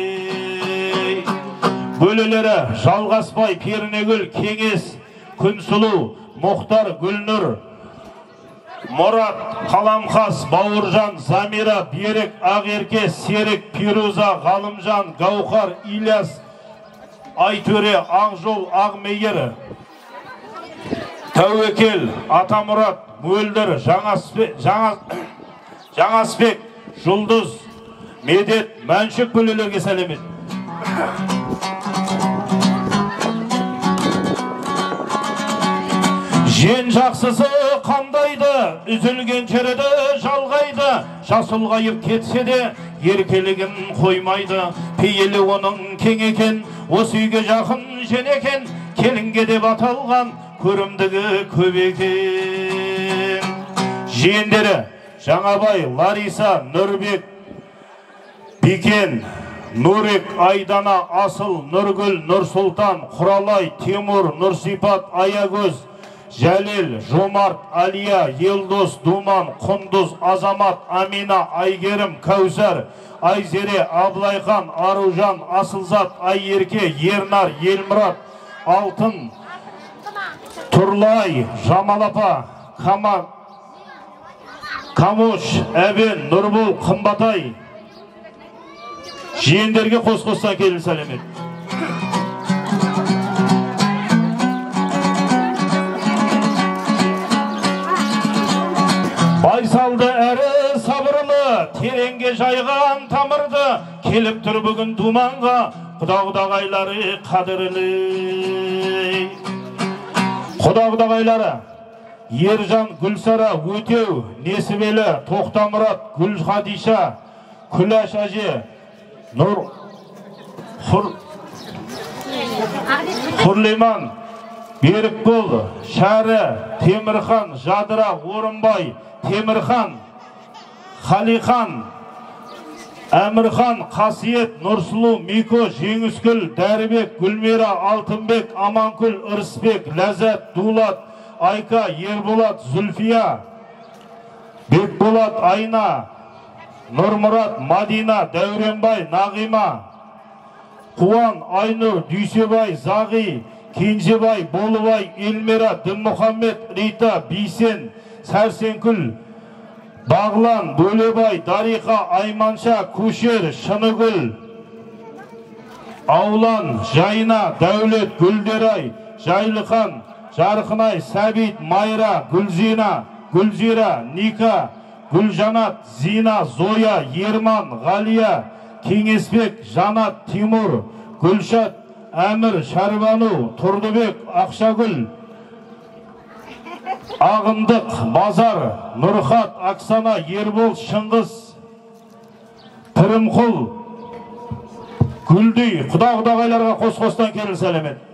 Бөлелері Жалғасбай, Пернегүл, Кеңес, Күнсұлу, Мұхтар, Гүлнұр, Мұрат, Қаламқас, Бауыржан, Замира, Берек, Ақерке, Серік, Пируза, Ғалымжан, Гауқар, Ильяс, Айтөре, Ақжол, Ақмейір, Тәуекел, Атамұрат, Мөлдір, Жаңасбек, Жұлдыз, Медет, Мәншік бөлелерге сәлемет. Жен жақсысы қандайды, үзілген жерді жалғайды, жас ұлғайып кетсе де, еркелігін қоймайды. Пейілі оның кең екен, осы үйге жақын жен екен, келінге деп аталған көрімдігі көп екен. Жиендері Жаңабай, Лариса, Нұрбек, Бикен, Нурик, Айдана, Асыл, Нұргүл, Нұрсұлтан, Құралай, Темур, Нұрсипат, Аягөз, Жәлел, Жомарт, Алия, Елдос, Думан, Құндыз, Азамат, Амина, Айгерім, Кәусар, Айзере, Аблайхан, Аружан, Асылзат, Айерке, Ернар, Елмұрат, Алтын, Тұрлай, Жамалапа, Камош, Әбен, Нұрбол, Қымбатай. Жиендерге қос-қостан келін сәлемет. Байсалды әрі сабырлы, тереңге жайған тамырды, келіп тұр бүгін думанға, құда-құдағайлары қадірлі. Құда-құдағайлары, Ержан, Гүлсара, Өтеу, Несібелі, Тоқтамұрат, Гүлхадиша, Күләш әже, Құрлиман, Берікбол, Шәрі, Темірхан, Жадыра, Орынбай, Темірхан, Халихан, Әмірхан, Қасиет, Нұрсұлу, Мико, Жеңіскүл, Дәрібек, Гүлмира, Алтынбек, Аманкүл, Ырысбек, Ләзәт, Дулат, Айка, Ерболат, Зүлфия, Бекболат, Айна, Нұрмұрат, Мадина, Дәуренбай, Нағима, Қуан, Айнұр, Дүйсебай, Зағи, Кенжебай, Болыбай, Елмера, Дінмұхаммед, Рита, Бейсен, Сәрсенкүл, Бағлан, Бөлебай, Дариқа, Айманша, Көшер, Шынығүл, Аулан, Жайна, Дәулет, Гүлдерай, Жайлыхан, Жарқынай, Сәбит, Майра, Гүлзина, Гүлзира, Ника, Гүлжанат, Зина, Зоя, Ерман, Ғалия, Кеңесбек, Жанат, Тимур, Гүлшат, Әмір, Шәрбану, Тұрдыбек, Ақшагүл, Ағындық, Базар, Нұрхат, Аксана, Ербол, Шыңғыс, Пірімқұл, Гүлдей, құда-құдағайларға қос-қостан келін сәлемет.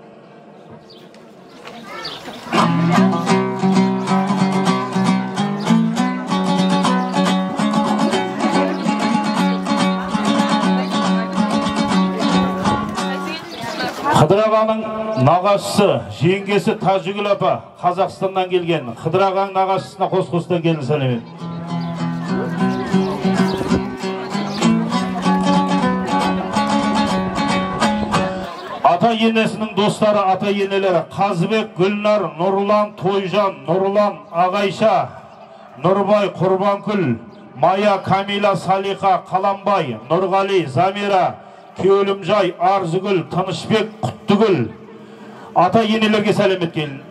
Қыдырағаның нағашысы, жеңгесі Тажигүл апа, Қазақстаннан келген. Қыдырағаның нағашысына қос-қостан келін сәлемет. Ата-енесінің достары, ата-енелері Қазыбек, Гүлнар, Нұрлан, Тойжан, Нұрлан, Ағайша, Нұрбай, Құрбанкүл, Мая, Камила, Салиха, Қаламбай, Нұрғали, Замира, Кеөлімжай, Арзыгүл, Тынышбек, Құттыгүл. Ата-енелерге сәлемет келін.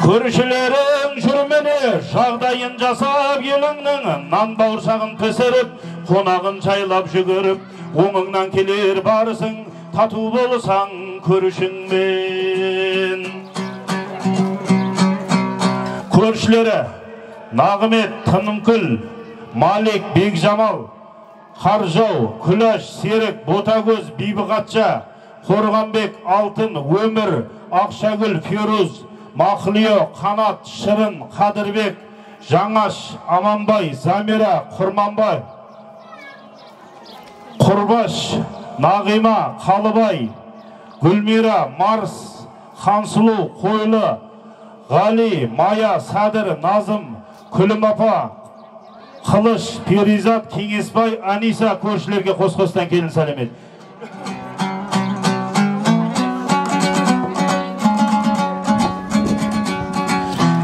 Көршілерің жүрмені, жағдайын жасап еліңнің, нан бауырсағын пісіріп, қонағын жайлап жүгіріп, оңыңнан келер барысың, тату болсаң көршіңмен. Көршілері Нағымет, Тынымкүл, Малик, Бекжамал, Қаржау, Күләш, Серік, Ботагөз, Бибіғатша, Қорғанбек, Алтын, Өмір, Ақшагүл, Феруз, Мақлио, Қанат, Шырын, Қадырбек, Жаңаш, Аманбай, Замира, Құрманбай, Құрбаш, Нағима, Қалыбай, Гүлмира, Марс, Хансұлу, Қойлы, Ғали, Мая, Садыр, Назым, Күлім апа, Қылыш, Перизат, Кеңесбай, Аниса көршілерге қос-қостан келін сәлемет.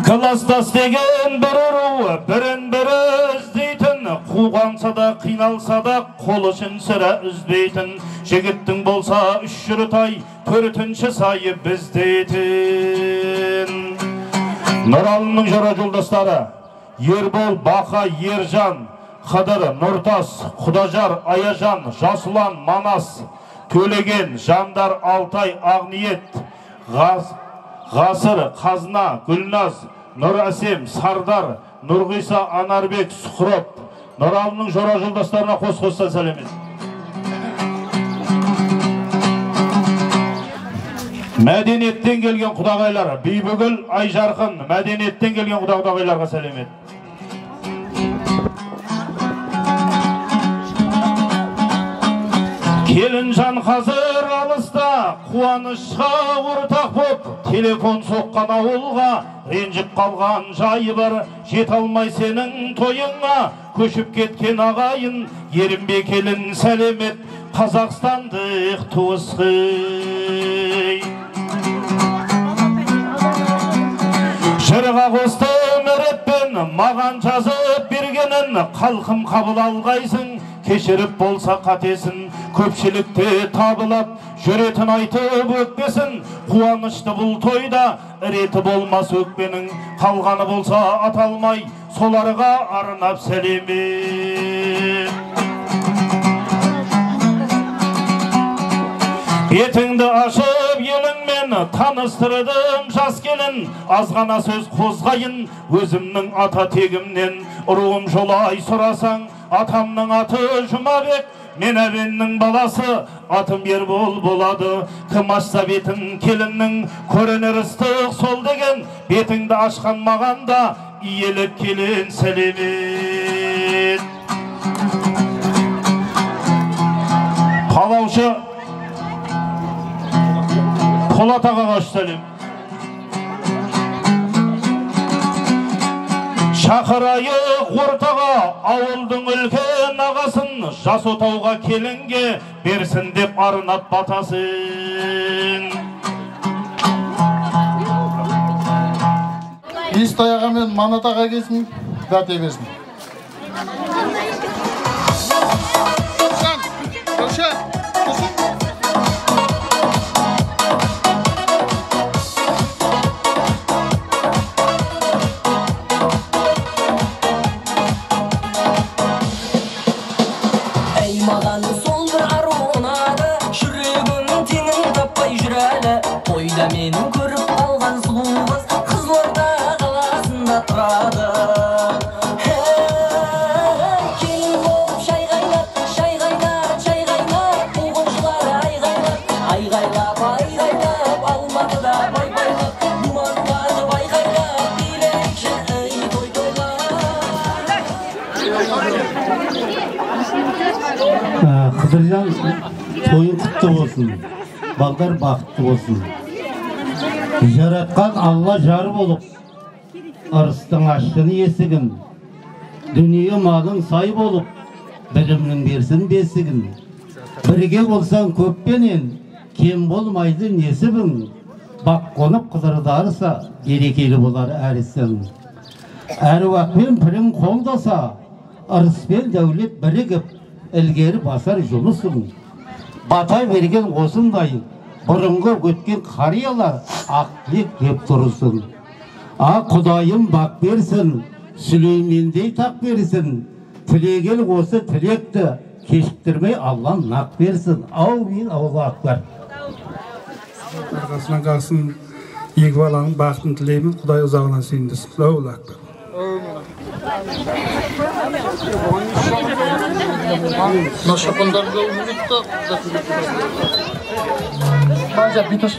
Кластас деген бір ұру, бірін-бірі іздейтін, қуғанса да, қиналса да, қол үшін сірә үзбейтін, жігіттің болса үш жүрітай, төртінші сайы біздейтін. Нұралының жора жолдастары Ербол, Бақа, Ержан, Қыдыр, Нұртас, Құдажар, Аяжан, Жасұлан, Манас, Төлеген, Жандар, Алтай, Ағниет, Ғасыр, Қазына, Гүлназ, Нұр Әсем, Сардар, Нұрғиса, Анарбек, Сұқырып, Нұралының жора жолдастарына қос-қостан сәлемет. Мәдениеттен келген құдағайлар, Бейбігіл, Айжарқын, мәдениеттен келген құдағайларға сәлемет. Келінжан қазір алыста, қуанышқа ортақ боп, телефон соққан ауылға, ренжіп қалған жайы бар, жете алмай сенің тойыңа, көшіп кеткен ағайын, ерінбе келін сәлемет, Қазақстандық туысқый. Жырға қосты өміретпен, маған жазып бергенін, қалқым қабыл алғайсың, кешіріп болса қатесін, көпшілікте табылап, жүретін айтып өкпесін, қуанышты бұл тойда, реті болмас өкпенің, қалғаны болса аталмай, соларға арнап сәлемет. Бетіңді ашып еліңмен таныстырдым жас келін, азғана сөз қозғайын, өзімнің ата тегімнен, руым жолай сұрасаң, атамның аты Жұмабек, мен әбеннің баласы, атым Ербол болады. Кім ашса бетін келіннің, көрінер ыстық сол деген, бетіңді ашқан мағанда, иеліп келін сәлемет. Қалаушы Polat Ağa'ya sәлем. Шақырайық ортаға ауылдың үлкен ағасын, жас отауға келінге берсін деп арнап батасын. Естай аға мен Манат аға келсін, дәте берсін. Менің көріп қалған сұлу қыз Қызылорда қаласында тұрады. Келін болып шай қайнап, қуғыншылар айғайлап, Алматыда бай-байлап, думанларды байқайлап, билейікші үй той-тойлап. Қыдыржан, тойың құтты болсын, балдар бақытты болсын. Жаратқан Алла жар болып, ырыстың аштың есігін, дүние малың сай болып, білімнің берсін бесігін. Бірге болсаң көппенен, кем болмайды несібің, бақ қонып қыдырдарса, берекелі болар әрісің. Әруақпен пірің қолдаса, ырыспен дәулет бірігіп, ілгері басар жұмысың. Бата берген осындай, бұрынғы өткен қариялар ақтілек деп тұрсын. Құдайым бақ берсін, Сүлеймендей тақ берсін, тілеген осы тілекті кешіктірмей Аллам нақ берсін. Аумин, Аллаху акбар. Арқасынан қалсын, екі баланың бақытын тілеймін, Құдай ұзағынан сүйіндірсін. Аллаху акбар. Наша қондарды ұмытты. Бажа биташ.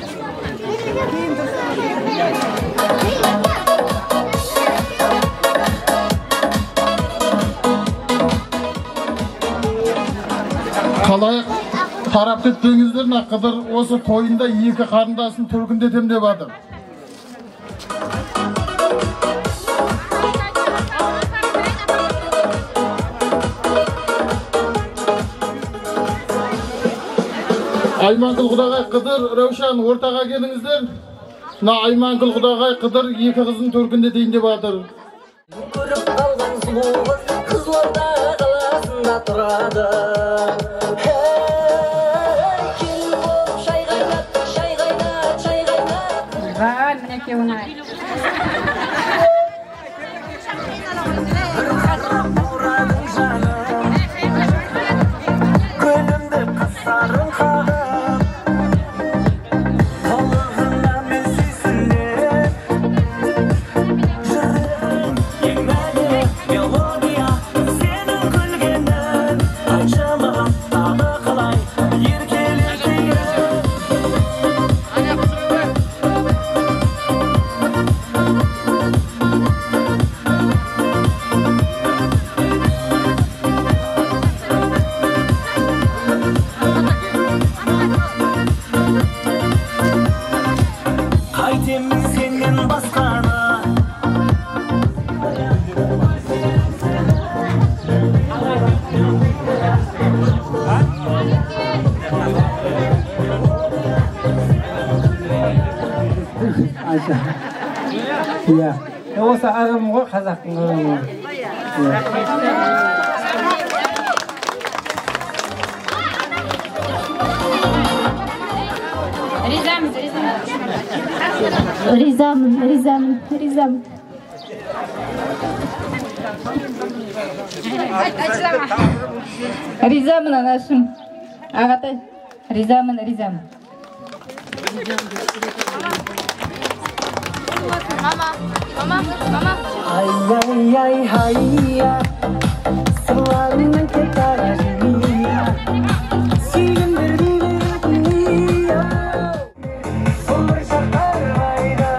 Қалай тарап кетпеңіздер, Қыдыр осы тойында екі қарындасын төркіндетем деп жатыр. Айманқұл Құдағай Қыдыр, Раушан ортаға келіңіздер. Айманқұл Құдағай Қыдыр екі қызын төркіндетейін деп жатыр. Көріп қалған сұлу қыз Қызылорда қаласында тұрады. Келін болып шай қайнап. Баған, мінеке оңай. Көлімді қысарын қағып, сен басқаны. Айша. Иә. Осы ағам ғой, қазақтың ағамы. Ризамын. Ризамын анашым. Ағатай, ризамын. Мама. Ай-яй-яй-яй-я, сыларыңнан кет ағажия, сүйгендер дейберетния, сондай шақтар қайда.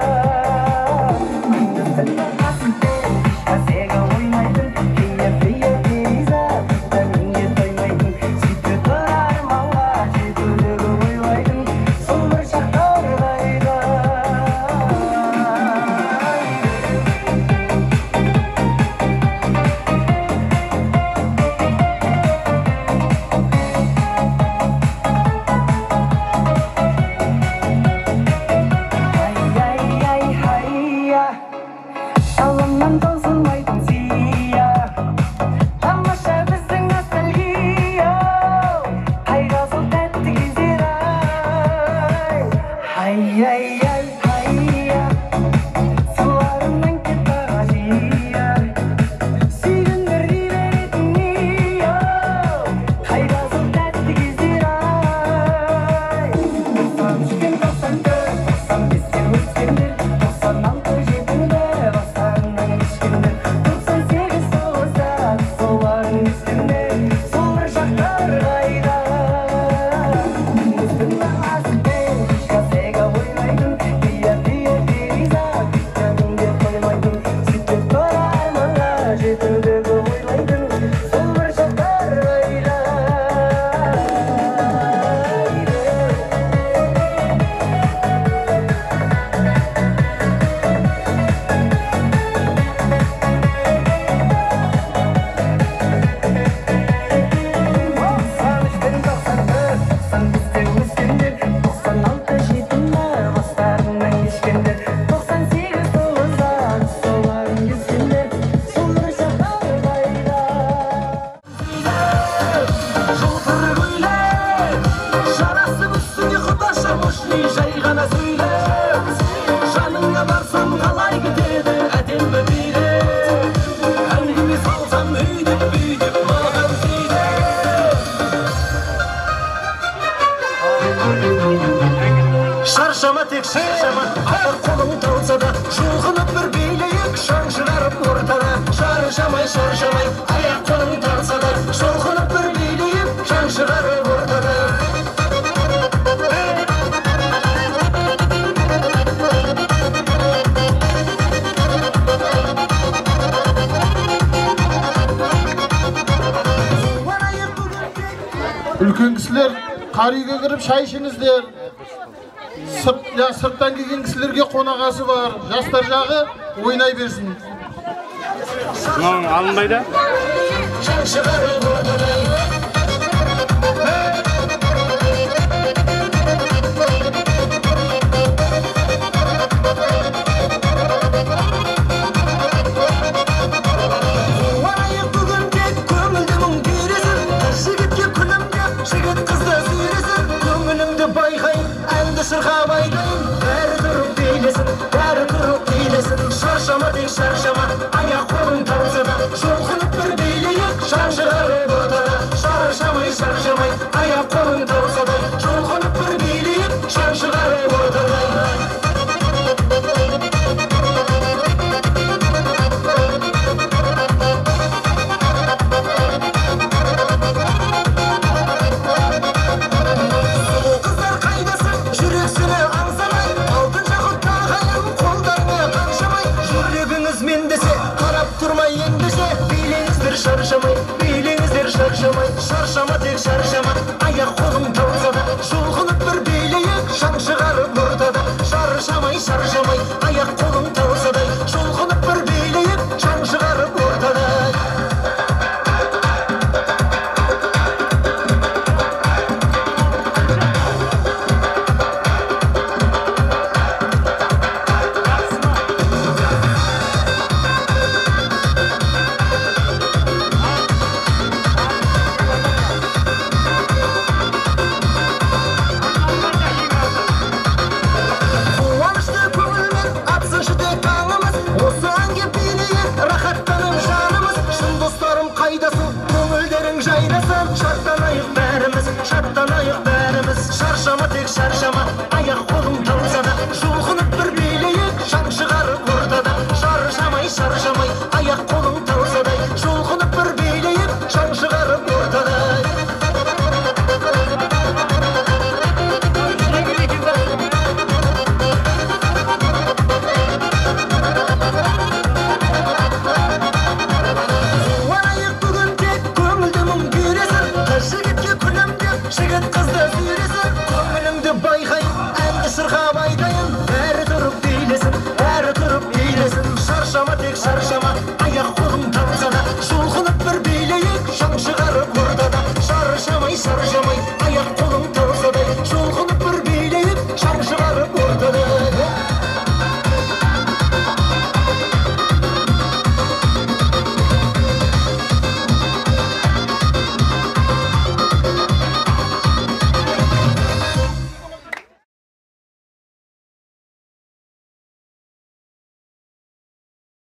Аңдысында қасымпен, қасеға ойнайтын, кия-кия бериза, тәніңе тоймайтын, сөйтіп тұрар малға, жетулігі ойлайтын, сондай шақтар қайда. Алымнан таусылмайтын сия, тамаша біздің ностальгия, қайда сол тәтті кездер ай. Ай-яй-яй-я, сыларымнан кет ағажия, сүйгендер дейберетін ния, қайда сол тәтті кездер ай. 93 пен 94, 95-те өткендер, 96 жетіңді бастарынан кешкендер, 98 соғыстан соларын ескендер, сол бір шақтар қайда. Үстімді асыппен, касега ойнайтын, кия-кия бериза, тәніңде тоймайтын, сөйтіп тұрар малға, жетулігі ойлайтын, сол бір шақтар қайда. Жай ғана сөйле, жаныңа барсам қалай кетеді әдемі бейне, әңгіме салсам өйдеп маған тиді. Шаршама тек шаршама, аяқ қолың талса да, жұлқынып бір билейік, шаң шығарып ортада. Шаршамай, аяқ қолың талса да, жұлқынып бір билейік, шаң шығарып ортада. Үлкен кісілер қар үйге кіріп шай ішіңіздер. Сырттан келген кісілерге қонағасы бар. Жастар жағы ойнай берсін. Алынбайды. Шаршама тек шаршама, аяқ қолың талса да, жұлқынып бір билейік, шаң шығарып ортада. Шаршамай, аяқ қолың талса да, жұлқынып бір билейік, шаң шығарып ортада. Қыздар қайдасың, жүрексіні аңсамай, алтын жақұтта қайын қолдарыңа қаншамай, жүрегіңіз мен десе, қарап тұрмай ендеше, билеңіздер шаршамай, шаршама тек шаршама, аяқ қолың талса да, жұлқынып бір билейік, шаң шығарып ортада. Шаршамай, аяқ шаржамай